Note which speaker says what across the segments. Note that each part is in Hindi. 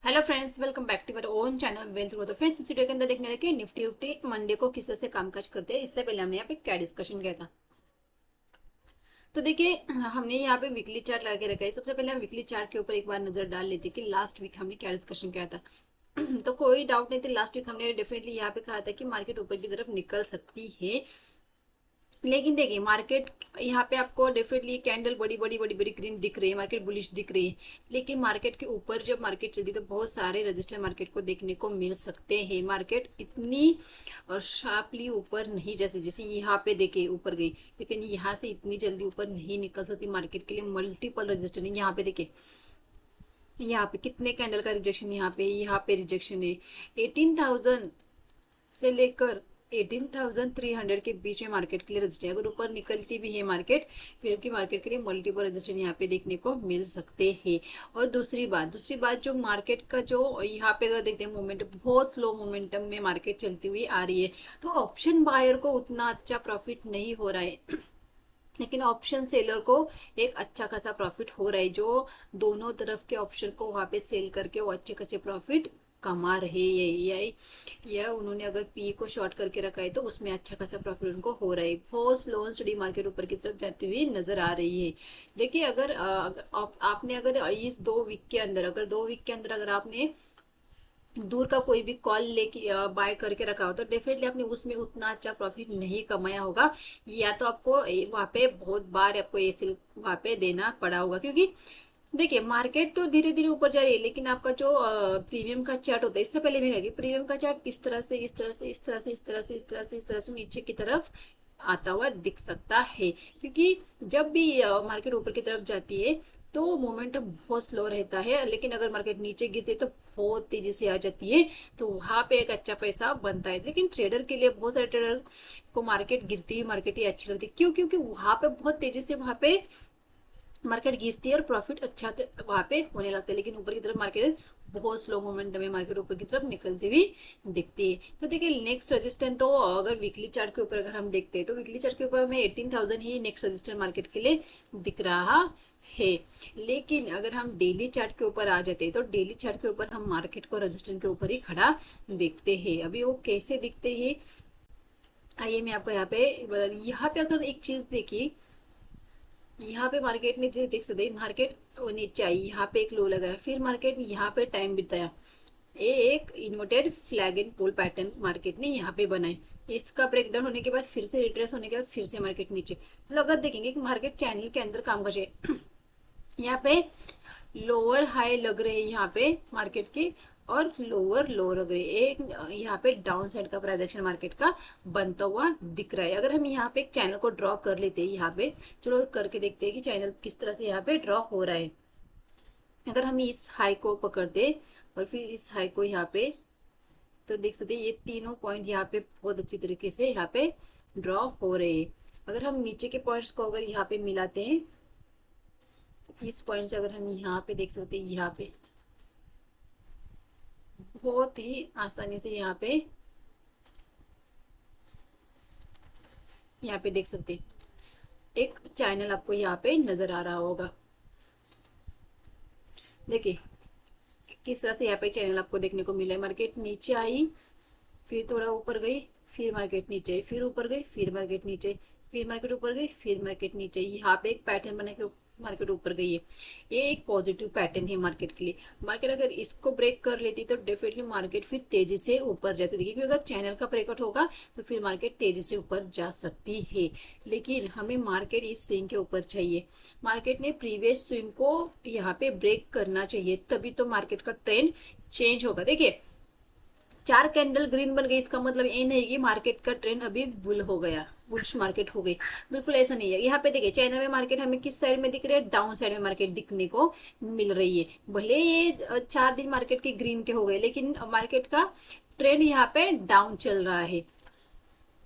Speaker 1: Hello friends, welcome back to मेरे own channel Wealth Growth. Friends, इस वीडियो के अंदर देखने लगे निफ्टी उफ्टी मंडे को किस तरह से कामकाज करते हैं। इससे पहले हमने यहाँ पे क्या डिस्कशन किया था। तो देखिए, हमने यहाँ पे वीकली चार्ट लगा के रखा है। सबसे पहले हम वीकली चार्ट के ऊपर एक बार नजर डाल लेते हैं कि लास्ट वीक हमने क्या डिस्कशन किया था। तो कोई डाउट नहीं था, लास्ट वीक हमने डेफिनेटली यहाँ पे कहा था कि मार्केट ऊपर की तरफ निकल सकती है। लेकिन देखिए, मार्केट यहाँ पे आपको डेफिनेटली कैंडल बड़ी बड़ी बड़ी बड़ी ग्रीन दिख रही है, मार्केट बुलिश दिख रही है। लेकिन मार्केट के ऊपर जब मार्केट चलती है तो बहुत सारे रजिस्टर मार्केट को देखने को मिल सकते हैं। मार्केट इतनी और शार्पली ऊपर नहीं, जैसे जैसे यहाँ पे देखिए ऊपर गई, लेकिन यहाँ से इतनी जल्दी ऊपर नहीं निकल सकती। मार्केट के लिए मल्टीपल रजिस्टर है। यहाँ पे देखिए, यहाँ पे कितने कैंडल का रिजेक्शन, यहाँ पे रिजेक्शन है। 18,000 से लेकर 18,300 के बीच में मार्केट के लिए रजिस्टर है। अगर ऊपर निकलती भी है मार्केट, फिर की मार्केट के लिए मल्टीपल रजिस्टर यहाँ पे देखने को मिल सकते हैं। और दूसरी बात जो मार्केट का जो यहाँ पे अगर देखते हैं मोमेंटम, बहुत स्लो मोमेंटम में मार्केट चलती हुई आ रही है। तो ऑप्शन बायर को उतना अच्छा प्रॉफिट नहीं हो रहा है, लेकिन ऑप्शन सेलर को एक अच्छा खासा प्रॉफिट हो रहा है। जो दोनों तरफ के ऑप्शन को वहां पे सेल करके वो अच्छे खासे प्रॉफिट कमा रहे हैं। या उन्होंने अगर पी को शॉर्ट करके रखा है तो उसमें अच्छा खासा प्रॉफिट उनको हो रहा है। बहुत स्लो स्टडी मार्केट ऊपर की तरफ जाती हुई नजर आ रही है। देखिए, अगर आपने अगर इस 2 वीक के अंदर, अगर आपने दूर का कोई भी कॉल लेके बाय करके रखा हो तो डेफिनेटली आपने उसमें उतना अच्छा प्रॉफिट नहीं कमाया होगा। या तो आपको वहां पे बहुत बार आपको ये सेल वहां पे देना पड़ा होगा। क्योंकि देखिए, मार्केट तो धीरे धीरे ऊपर जा रही है, लेकिन आपका जो प्रीमियम का चार्ट होता है, इससे पहले भी कहा, प्रीमियम का चार्ट इस तरह से नीचे की तरफ आता हुआ दिख सकता है। क्योंकि जब भी मार्केट ऊपर की तरफ जाती है तो मोमेंटम बहुत स्लो रहता है, लेकिन अगर मार्केट नीचे गिरती है तो बहुत तेजी से आ जाती है। तो वहां पे एक अच्छा पैसा बनता है। लेकिन ट्रेडर के लिए, बहुत सारे ट्रेडर को मार्केट गिरती हुई मार्केट ही अच्छी लगती है। क्यों? क्योंकि वहां पे बहुत तेजी से वहां पे मार्केट गिरती है और प्रॉफिट अच्छा वहां पे होने लगता है। लेकिन ऊपर की तरफ मार्केट बहुत स्लो मोमेंटम में मार्केट ऊपर की तरफ निकलती हुई दिखती है। तो देखिए, नेक्स्ट रजिस्टेंस तो अगर वीकली चार्ट के ऊपर अगर हम देखते हैं तो वीकली चार्ट के ऊपर हमें 18,000 ही नेक्स्ट रजिस्टेंस मार्केट के लिए दिख रहा है। लेकिन अगर हम डेली चार्ट के ऊपर आ जाते हैं तो डेली चार्ट के ऊपर हम मार्केट को रजिस्टेंस के ऊपर ही खड़ा देखते हैं। अभी वो कैसे दिखते हैं, आइए मैं आपको यहाँ पे अगर एक चीज देखिए, यहाँ पे मार्केट ने देख सकते हैं, मार्केट नीचे आई, यहाँ पे एक लो लगाया, फिर मार्केट यहाँ पे टाइम बिताया। ये एक inverted flag in pole pattern market ने यहाँ पे बनाए। इसका ब्रेकडाउन होने के बाद फिर से रिट्रेस होने के बाद फिर से मार्केट नीचे। तो अगर देखेंगे कि मार्केट चैनल के अंदर काम कर यहाँ पे लोअर हाई लग रहे हैं यहाँ पे मार्केट की, और लोअर लो लग रही है। एक यहाँ पे डाउन साइड का प्राइजेक्शन मार्केट का बनता हुआ दिख रहा है। अगर हम यहाँ पे एक चैनल को ड्रॉ कर लेते हैं, यहाँ पे चलो करके देखते हैं कि चैनल किस तरह से यहाँ पे ड्रॉ हो रहा है। अगर हम इस हाई को पकड़ते और फिर इस हाई को यहाँ पे, तो देख सकते हैं ये तीनों पॉइंट यहाँ पे बहुत अच्छी तरीके से यहाँ पे ड्रॉ हो रहे हैं। अगर हम नीचे के पॉइंट्स को अगर यहाँ पे मिलाते हैं, इस पॉइंट से अगर हम यहाँ पे देख सकते हैं, बहुत ही आसानी से यहाँ पे देख सकते हैं एक चैनल आपको यहाँ पे नजर आ रहा होगा। देखिए किस तरह से यहाँ पे चैनल आपको देखने को मिला है। मार्केट नीचे आई, फिर थोड़ा ऊपर गई, फिर मार्केट नीचे आई, फिर ऊपर गई, फिर मार्केट नीचे, फिर मार्केट ऊपर गई, फिर मार्केट नीचे। यहाँ पे एक पैटर्न बना के मार्केट ऊपर गई है। ये एक पॉजिटिव पैटर्न है मार्केट के लिए। मार्केट अगर इसको ब्रेक कर लेती तो डेफिनेटली मार्केट फिर तेजी से ऊपर जा सकती है। क्योंकि अगर चैनल का ब्रेकआउट होगा तो फिर मार्केट तेजी से ऊपर जा सकती है। लेकिन हमें मार्केट इस स्विंग के ऊपर चाहिए। मार्केट ने प्रीवियस स्विंग को यहाँ पे ब्रेक करना चाहिए, तभी तो मार्केट का ट्रेंड चेंज होगा। देखिए, 4 कैंडल ग्रीन बन गई, इसका मतलब ये नहीं कि मार्केट का ट्रेंड अभी बुल हो गया, बुलिश मार्केट हो गई। बिल्कुल ऐसा नहीं है। यहाँ पे देखिए, चैनल में मार्केट हमें किस साइड में दिख रही है, डाउन साइड में मार्केट दिखने को मिल रही है। भले ये 4 दिन मार्केट के ग्रीन के हो गए, लेकिन मार्केट का ट्रेंड यहाँ पे डाउन चल रहा है।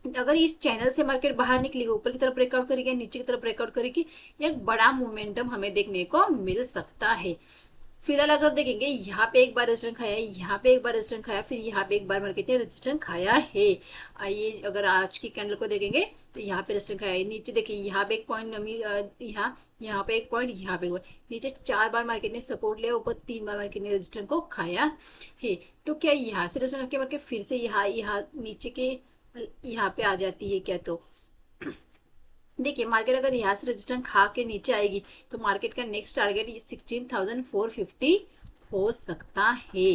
Speaker 1: अगर इस चैनल से मार्केट बाहर निकलेगी, ऊपर की तरफ ब्रेकआउट करेगी, नीचे की तरफ ब्रेकआउट करेगी, एक बड़ा मोमेंटम हमें देखने को मिल सकता है। फिलहाल अगर देखेंगे यहाँ पे एक बार रेजिस्टेंस खाया है, यहाँ पे एक बार रेजिस्टेंस खाया, फिर यहाँ पे एक बार मार्केट ने रेजिस्टेंस खाया है। आइए अगर आज की कैंडल को देखेंगे तो यहाँ पे रेजिस्टेंस खाया है, नीचे देखिए यहाँ पे एक पॉइंट नमी, यहाँ यहाँ पे एक पॉइंट, यहाँ पे एक पॉइंट, नीचे 4 बार मार्केट ने सपोर्ट लिया, ऊपर 3 बार मार्केट ने रेजिस्टेंस को खाया है। तो क्या यहाँ से रेजिस्टेंस के मार्केट फिर से यहाँ यहाँ नीचे के यहाँ पे आ जाती है क्या? तो देखिए मार्केट अगर यहाँ से रेजिस्टेंस खा के नीचे आएगी तो मार्केट का नेक्स्ट टारगेट 16,450 हो सकता है,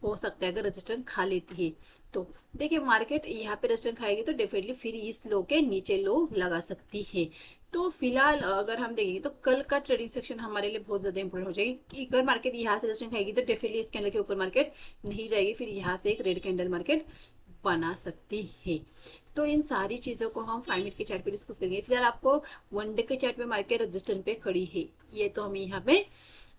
Speaker 1: हो सकता है अगर रेजिस्टेंस खा लेती है तो। देखिए मार्केट यहाँ पे रेजिस्टेंस खाएगी तो डेफिनेटली फिर इस लो के नीचे लो लगा सकती है। तो फिलहाल अगर हम देखेंगे तो कल का ट्रेडिंग सेक्शन हमारे लिए बहुत ज़्यादा इंपॉर्टेंट हो जाएगी कि अगर मार्केट यहाँ से रेजिस्टेंस खाएगी तो डेफिनेटली इस कैंडल के ऊपर मार्केट नहीं जाएगी, फिर यहाँ से एक रेड कैंडल मार्केट बना सकती है। तो इन सारी चीज़ों को हम 5 मिनट के चार्ट पे डिस्कस करेंगे। फिलहाल आपको 1 डे के चार्ट पे मार्केट रेजिस्टेंस पे खड़ी है, ये तो हमें यहाँ पे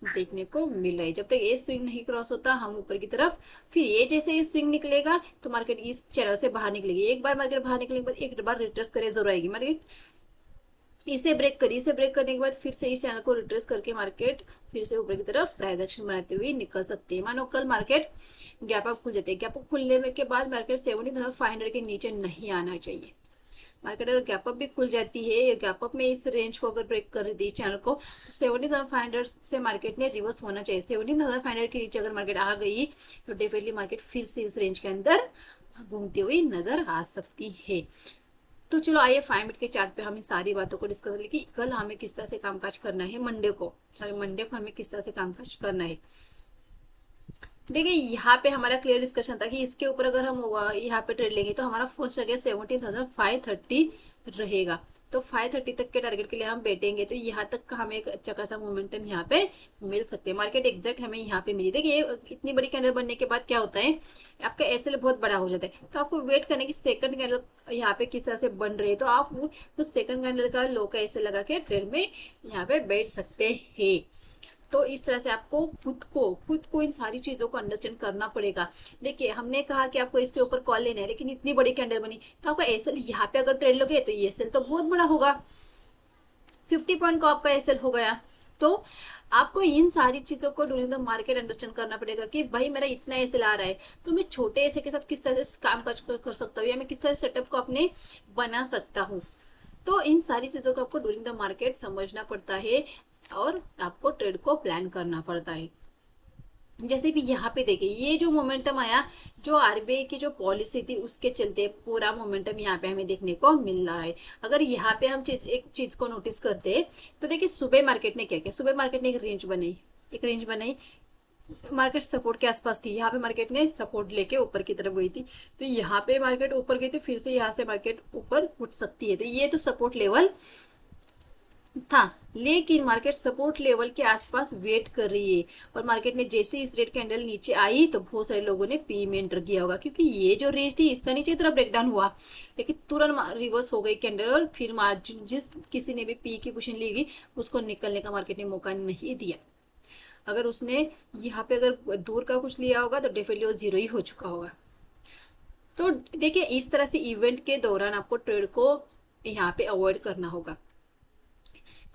Speaker 1: देखने को मिल रहा है। जब तक ये स्विंग नहीं क्रॉस होता हम ऊपर की तरफ, फिर ये जैसे ये स्विंग निकलेगा तो मार्केट इस चैनल से बाहर निकलेगी। एक बार मार्केट बाहर निकलने के बाद एक बार रिट्रेस करे जरूर आएगी मार्केट, इसे ब्रेक करी, इसे ब्रेक करने के बाद फिर से इस चैनल को रिट्रेस करके मार्केट फिर से ऊपर की तरफ प्राइस एक्शन बनाते हुए निकल सकते हैं। मानो कल मार्केट गैप अप खुल जाते हैं, गैप अप खुलने में के बाद मार्केट 70,500 के नीचे नहीं आना चाहिए। मार्केट अगर गैप अप भी खुल जाती है, गैप अप में इस रेंज को अगर ब्रेक कर दी चैनल को तो 70,500 से मार्केट ने रिवर्स होना चाहिए। 70,500 के नीचे अगर मार्केट आ गई तो डेफिनेटली मार्केट फिर से इस रेंज के अंदर घूमती हुई नजर आ सकती है। तो चलो आइए 5 मिनट के चार्ट पे हम इन सारी बातों को डिस्कस करें कि कल हमें किस तरह से कामकाज करना है, मंडे को हमें किस तरह से कामकाज करना है। देखिए यहाँ पे हमारा क्लियर डिस्कशन था कि इसके ऊपर अगर हम यहाँ पे ट्रेड लेंगे तो हमारा फर्स्ट टारगेट 17,530 रहेगा। तो 530 तक के टारगेट के लिए हम बैठेंगे तो यहाँ तक का हमें एक अच्छा खासा मोमेंटम यहाँ पे मिल सकते हैं। मार्केट एग्जैक्ट हमें यहाँ पे मिली। देखिए इतनी बड़ी कैंडल बनने के बाद क्या होता है, आपका एसएल बहुत बड़ा हो जाता है, तो आपको वेट करने की सेकंड कैंडल यहाँ पे किस तरह से बन रही है, तो आप उस सेकंड कैंडल का लो का एसएल लगा के ट्रेड में यहाँ पे बैठ सकते हैं। तो इस तरह से आपको खुद को इन सारी चीजों को अंडरस्टैंड करना पड़ेगा। देखिए हमने कहा कि आपको इसके ऊपर कॉल लेना है, लेकिन इतनी बड़ी कैंडल बनी तो आपका एसएल यहाँ पे अगर ट्रेड लोगे तो ये एसएल तो बहुत बड़ा होगा, 50 पॉइंट का आपका एसएल हो गया। तो आपको इन सारी चीजों को ड्यूरिंग द मार्केट अंडरस्टैंड करना पड़ेगा कि भाई मेरा इतना एसएल आ रहा है तो मैं छोटे एसएल के साथ किस तरह से काम काज कर सकता हूँ, या मैं किस तरह से सेटअप को अपने बना सकता हूँ। तो इन सारी चीजों को आपको ड्यूरिंग द मार्केट समझना पड़ता है और आपको ट्रेड को प्लान करना पड़ता है। जैसे भी यहाँ पे देखिए ये जो मोमेंटम आया, जो आरबीआई की जो पॉलिसी थी उसके चलते पूरा मोमेंटम यहाँ पे हमें देखने को मिल रहा है। अगर यहाँ पे हम एक चीज को नोटिस करते हैं तो देखिए सुबह मार्केट ने क्या किया, सुबह मार्केट ने एक रेंज बनाई, मार्केट सपोर्ट के आसपास थी, यहाँ पे मार्केट ने सपोर्ट लेके ऊपर की तरफ गई थी, तो यहाँ पे मार्केट ऊपर गई थी, फिर से यहाँ से मार्केट ऊपर उठ सकती है। तो ये तो सपोर्ट लेवल था, लेकिन मार्केट सपोर्ट लेवल के आसपास वेट कर रही है और मार्केट ने जैसे इस रेड कैंडल नीचे आई तो बहुत सारे लोगों ने पी में एंटर किया होगा, क्योंकि ये जो रेंज थी इसका नीचे तरफ ब्रेकडाउन हुआ, लेकिन तुरंत रिवर्स हो गई कैंडल और फिर मार्जिन जिस किसी ने भी पी की पोजीशन ली गई उसको निकलने का मार्केट ने मौका नहीं दिया। अगर उसने यहाँ पे अगर दूर का कुछ लिया होगा तो डेफिनेटली वो जीरो ही हो चुका होगा। तो देखिए इस तरह से इवेंट के दौरान आपको ट्रेड को यहाँ पे अवॉइड करना होगा,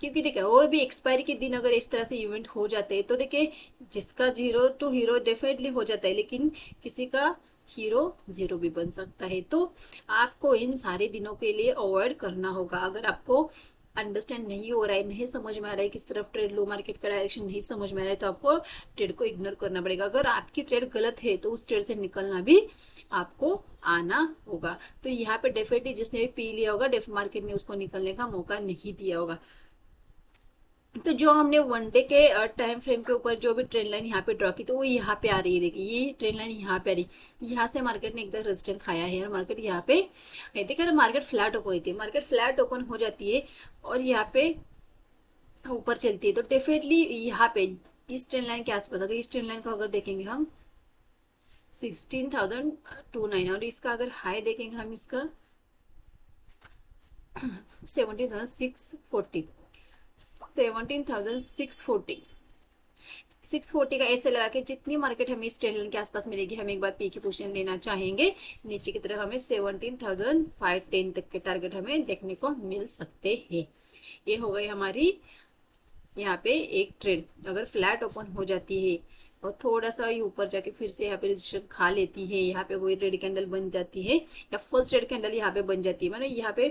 Speaker 1: क्योंकि देखिए और भी एक्सपायरी के दिन अगर इस तरह से इवेंट हो जाते हैं तो देखिए जिसका जीरो टू हीरो डेफिनेटली हो जाता है, लेकिन किसी का हीरो जीरो भी बन सकता है। तो आपको इन सारे दिनों के लिए अवॉइड करना होगा। अगर आपको अंडरस्टैंड नहीं हो रहा है, नहीं समझ में आ रहा है किस तरफ ट्रेड लो, मार्केट का डायरेक्शन नहीं समझ में आ रहा है, तो आपको ट्रेड को इग्नोर करना पड़ेगा। अगर आपकी ट्रेड गलत है तो उस ट्रेड से निकलना भी आपको आना होगा। तो यहाँ पे डेफिनेटली जिसने भी पी लिया होगा मार्केट ने उसको निकलने का मौका नहीं दिया होगा। तो जो हमने 1 डे के टाइम फ्रेम के ऊपर जो भी ट्रेंड लाइन यहाँ पे ड्रॉ की तो वो यहाँ पे आ रही है। देखिए ये ट्रेंड लाइन यहाँ पे आ रही है, यहाँ से मार्केट ने एग्जैक्ट रेजिस्टेंस खाया है और मार्केट यहाँ पे देखिए मार्केट फ्लैट ओपन हुई थी, मार्केट फ्लैट ओपन हो जाती है और यहाँ पे ऊपर चलती है तो डेफिनेटली यहाँ पे इस ट्रेंड लाइन के आसपास, अगर इस ट्रेंड लाइन को अगर देखेंगे हम 16,029 और इसका अगर हाई देखेंगे हम इसका 17,640 640 का ऐसे लगा के जितनी मार्केट हमें इस ट्रेंड लाइन के आसपास मिलेगी हम एक बार पी की पोजीशन लेना चाहेंगे। नीचे की तरफ हमें 17,510 तक के टारगेट हमें देखने को मिल सकते हैं। ये हो गई हमारी यहाँ पे एक ट्रेड अगर फ्लैट ओपन हो जाती है और थोड़ा सा ये ऊपर जाके फिर से यहाँ पे रेजिस्टेंस खा लेती है, यहाँ पे कोई रेड कैंडल बन जाती है या फर्स्ट रेड कैंडल यहाँ पे बन जाती है, मानो यहाँ पे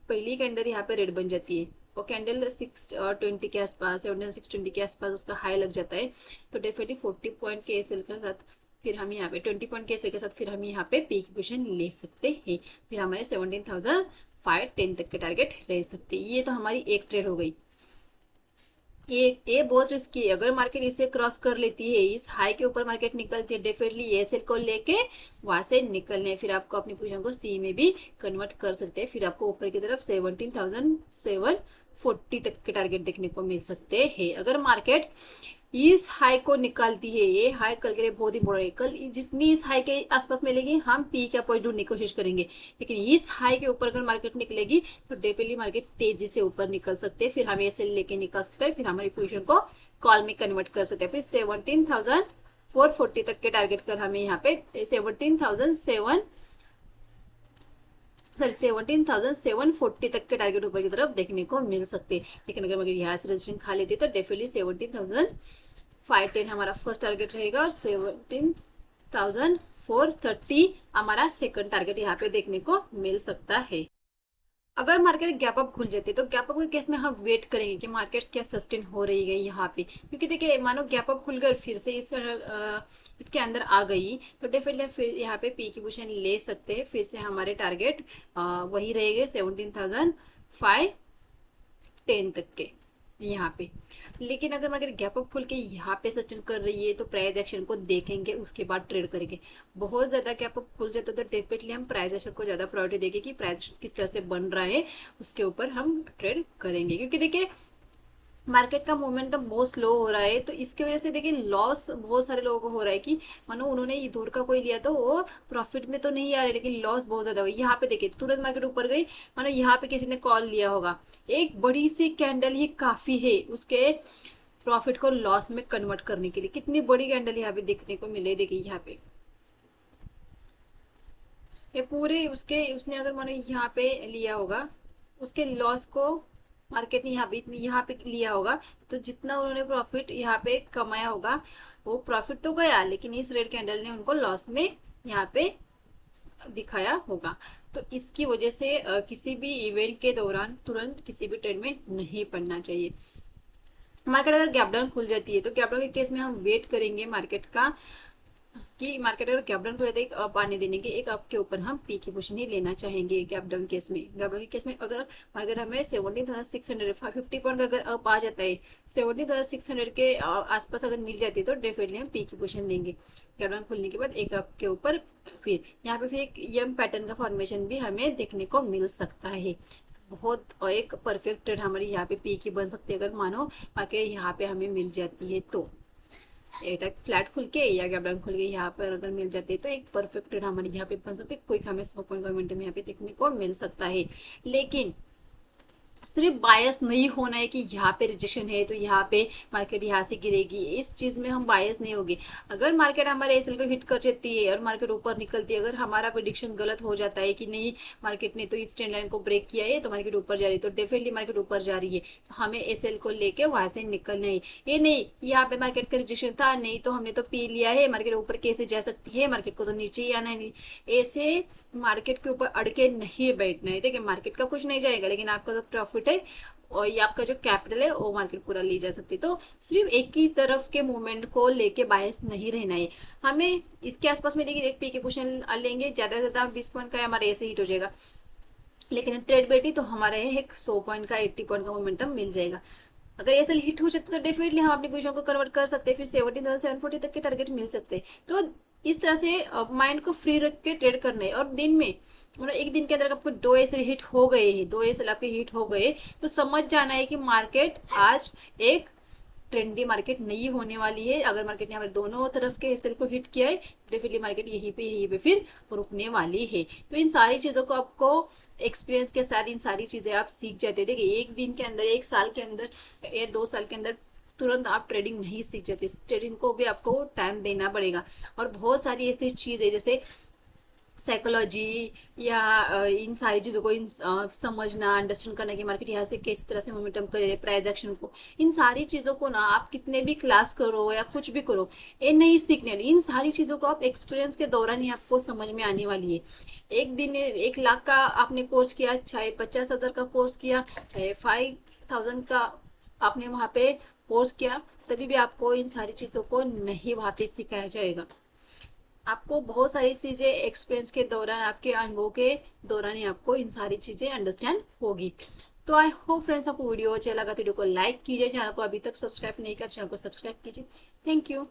Speaker 1: पहली कैंडल यहाँ पे रेड बन जाती है और कैंडल 620 के आसपास 620 के आसपास उसका हाई लग जाता है, तो डेफिनेटली 40 पॉइंट के एसएल के साथ फिर हम यहाँ पे 20 पॉइंट के एसएल के साथ फिर हम यहाँ पे पी की पोजीशन ले सकते हैं। फिर हमारे 17,510 तक के टारगेट रह सकते हैं। ये तो हमारी एक ट्रेड हो गई। ये बहुत रिस्की है, अगर मार्केट इसे क्रॉस कर लेती है, इस हाई के ऊपर मार्केट निकलती है, डेफिनेटली ये सेल को लेके वहां से निकलने, फिर आपको अपनी पोजीशन को सी में भी कन्वर्ट कर सकते हैं, फिर आपको ऊपर की तरफ 17,740 तक के टारगेट देखने को मिल सकते हैं। अगर मार्केट इस हाई को निकालती है, ये हाई कल के लिए बहुत इंपॉर्टेंट है, कल जितनी इस हाई के आसपास मिलेगी हम पी का पॉइंट ढूंढने की कोशिश करेंगे, लेकिन इस हाई के ऊपर अगर मार्केट निकलेगी तो डेफिनेटली मार्केट तेजी से ऊपर निकल सकते हैं, फिर हम ऐसे लेके निकल सकते हैं, फिर हमारी पोजीशन को कॉल में कन्वर्ट कर सकते हैं। फिर 17,440 तक के टारगेट कर हमें यहाँ पे 17,740 तक के टारगेट ऊपर की तरफ देखने को मिल सकते हैं। लेकिन अगर मगर यहाँ से रेजिस्टेंस खा लेती है तो डेफिनेटली 17,510 हमारा फर्स्ट टारगेट रहेगा और 17,430 हमारा सेकंड टारगेट यहाँ पे देखने को मिल सकता है। अगर मार्केट गैप अप खुल जाती है तो गैप अप के केस में हम वेट करेंगे कि मार्केट्स क्या सस्टेन हो रही है यहाँ पे, क्योंकि देखिए मानो गैप अप खुल गए फिर से इसके अंदर आ गई तो डेफिनेटली फिर यहाँ पे पी की पोजीशन ले सकते हैं, फिर से हमारे टारगेट वही रहेंगे 17,510 तक के यहाँ पे। लेकिन अगर मार्केट गैप अप खुल के यहाँ पे सस्टेन कर रही है तो प्राइस एक्शन को देखेंगे, उसके बाद ट्रेड करेंगे। बहुत ज्यादा गैप अप खुल जाता तो डेफिनेटली हम प्राइस एक्शन को ज्यादा प्रायोरिटी देंगे कि प्राइस एक्शन किस तरह से बन रहा है उसके ऊपर हम ट्रेड करेंगे, क्योंकि देखिए मार्केट का मोमेंटम बहुत स्लो हो रहा है, तो इसकी वजह से देखिए लॉस बहुत सारे लोगों को हो रहा है कि मानो उन्होंने ये दूर का कोई लिया तो वो प्रॉफिट में तो नहीं आ रहे, लेकिन लॉस बहुत ज्यादा हुई। यहाँ पे देखिए तुरंत मार्केट ऊपर गई, मानो यहाँ पे किसी ने कॉल लिया होगा, एक बड़ी सी कैंडल ही काफी है उसके प्रॉफिट को लॉस में कन्वर्ट करने के लिए। कितनी बड़ी कैंडल यहाँ पे देखने को मिले, देखिए यहाँ पे ये पूरे उसने अगर मानो यहाँ पे लिया होगा उसके लॉस को मार्केट ने यहाँ पे लिया होगा, तो जितना उन्होंने प्रॉफिट यहाँ पे कमाया होगा वो प्रॉफिट तो गया, लेकिन इस रेड कैंडल ने उनको लॉस में यहाँ पे दिखाया होगा। तो इसकी वजह से किसी भी इवेंट के दौरान तुरंत किसी भी ट्रेड में नहीं पड़ना चाहिए। मार्केट अगर गैप डाउन खुल जाती है तो गैप डाउन के केस में हम वेट करेंगे मार्केट का कि मार्केट अगर गैप डाउन खुल जाता है एक अप आने देने के, एक अप के ऊपर हम पी की पोजीशन ही लेना चाहेंगे। गैप डाउन केस में, गैप डाउन के केस में अगर मार्केट हमें 17,650 पॉइंट अगर अप आ जाता है 17,600 के आसपास अगर मिल जाती है तो डेफिनेटली हम पी की पोजीशन लेंगे। गैप डाउन खुलने के बाद एक अप के ऊपर फिर यहाँ पे फिर एक यम पैटर्न का फॉर्मेशन भी हमें देखने को मिल सकता है। बहुत एक परफेक्ट ट्रेड हमारी यहाँ पे पी की बन सकती है अगर मानो मार्केट यहाँ पे हमें मिल जाती है तो। एक तक फ्लैट खुल के या गैप डाउन खुल के यहाँ पर अगर मिल जाती है तो एक परफेक्ट ट्रेड हमारी यहाँ पे बन सकती है, कोई हमें 100 पॉइंट का मोमेंटम यहाँ पे देखने को मिल सकता है। लेकिन सिर्फ बायस नहीं होना है कि यहाँ पे रिजेक्शन है तो यहाँ पे मार्केट यहाँ से गिरेगी, इस चीज में हम बायस नहीं होंगे। अगर मार्केट हमारे एसएल को हिट कर जाती है और मार्केट ऊपर निकलती है, अगर हमारा प्रेडिक्शन गलत हो जाता है कि नहीं मार्केट ने तो इस ट्रेंड लाइन को ब्रेक किया है तो मार्केट ऊपर जा रही है, तो डेफिनेटली मार्केट ऊपर जा रही है तो हमें एसएल को लेके वहां से निकलना है। ये नहीं यहाँ पे मार्केट का रिजेक्शन था नहीं तो हमने तो पी लिया है, मार्केट ऊपर कैसे जा सकती है, मार्केट को तो नीचे ही आना है, ऐसे मार्केट के ऊपर अड़के नहीं बैठना है। देखिए मार्केट का कुछ नहीं जाएगा लेकिन आपका जो प्रॉफिट है और ये आपका जो कैपिटल है वो मार्केट पूरा ले जा सकती है। तो सिर्फ एक ही तरफ के मूवमेंट को लेके बायस नहीं रहना है, हमें इसके आसपास में लेकिन एक पी की पोजीशन लेंगे, ज्यादा से ज्यादा 20 पॉइंट का हमारे ऐसे हिट हो जाएगा, लेकिन ट्रेड बैठी तो हमारे एक 100 पॉइंट का 80 पॉइंट का मोमेंटम मिल जाएगा। अगर ऐसे हिट हो जाता तो डेफिनेटली हम अपनी पोजीशन को कन्वर्ट कर सकते हैं, फिर 17,740 तक के टारगेट मिल सकते हैं। तो इस तरह से माइंड को फ्री रख के ट्रेड करना है। और दिन में मतलब एक दिन के अंदर आपको 2 ऐसे हिट हो गए हैं, 2 ऐसे आपके हिट हो गए तो समझ जाना है कि मार्केट आज एक ट्रेंडी मार्केट नहीं होने वाली है। अगर मार्केट ने हमारे दोनों तरफ के एसएल को हिट किया है डेफिनेटली मार्केट यहीं पे फिर रुकने वाली है। तो इन सारी चीजों को आपको एक्सपीरियंस के साथ इन सारी चीजें आप सीख जाते हैं। देखिए एक दिन के अंदर, एक साल के अंदर या 2 साल के अंदर तुरंत आप ट्रेडिंग नहीं सीख जाते, ट्रेडिंग को भी आपको टाइम देना पड़ेगा। और बहुत सारी ऐसी चीज है जैसे साइकोलॉजी या इन सारी चीज़ों को समझना, अंडरस्टैंड करना कि मार्केट यहाँ से किस तरह से मोमेंटम करे, प्राइस एक्शन को, इन सारी चीज़ों को ना आप कितने भी क्लास करो या कुछ भी करो, ये नहीं सीखने वाली। इन सारी चीज़ों को आप एक्सपीरियंस के दौरान ही आपको समझ में आने वाली है। एक दिन 1 लाख का आपने कोर्स किया, चाहे 50,000 का कोर्स किया, चाहे 5,000 का आपने वहाँ पे कोर्स किया, तभी भी आपको इन सारी चीज़ों को नहीं वहाँ पे सिखाया जाएगा। आपको बहुत सारी चीज़ें एक्सपीरियंस के दौरान, आपके अनुभव के दौरान ही आपको इन सारी चीज़ें अंडरस्टैंड होगी। तो आई होप फ्रेंड्स आपको वीडियो अच्छा लगा तो वीडियो को लाइक कीजिए, चैनल को अभी तक सब्सक्राइब नहीं किया चैनल को सब्सक्राइब कीजिए। Thank you.